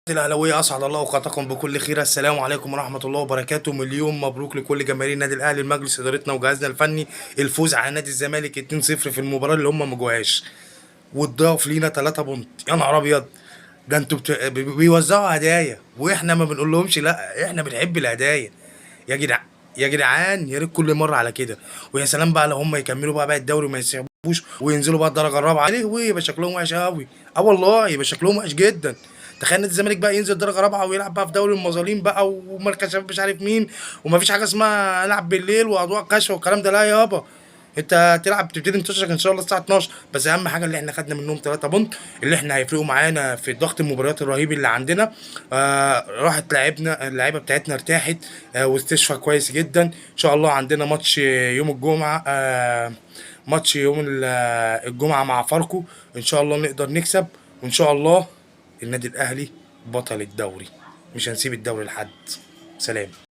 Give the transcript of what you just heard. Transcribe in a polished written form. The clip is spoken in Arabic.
الأهلاوية أسعد الله أوقاتكم بكل خير. السلام عليكم ورحمة الله وبركاته. مليون مبروك لكل جماهير النادي الأهلي، لمجلس إدارتنا وجهازنا الفني، الفوز على نادي الزمالك 2-0 في المباراة اللي هم ما جوهاش، واتضاف لينا 3 بونت. يا نهار أبيض، ده انتوا بيوزعوا هدايا واحنا ما بنقول لهمش لا، احنا بنحب الهدايا. يا جدع يا جدعان، يا ريت كل مره على كده. ويا سلام بقى لو هم يكملوا بقى الدوري وما يسيبوش وينزلوا بقى الدرجه الرابعه، عليه ويبقى شكلهم وحش قوي. اه والله يبقى شكلهم وحش جدا. تخيل نادي الزمالك بقى ينزل درجه رابعه ويلعب بقى في دوري المظالم بقى ومركز شباب مش عارف مين، ومفيش حاجه اسمها العب بالليل واضواء كشف والكلام ده. لا يابا، انت تلعب تبتدي انتشرك ان شاء الله الساعه 12. بس اهم حاجه اللي احنا خدنا منهم 3 بونت، اللي احنا هيفرقوا معانا في ضغط المباريات الرهيب اللي عندنا. راحت لعبنا، اللعيبه بتاعتنا ارتاحت واستشفى كويس جدا. ان شاء الله عندنا ماتش يوم الجمعه، ماتش يوم الجمعه مع فاركو. ان شاء الله نقدر نكسب، وان شاء الله النادي الاهلي بطل الدوري. مش هنسيب الدوري لحد. سلام.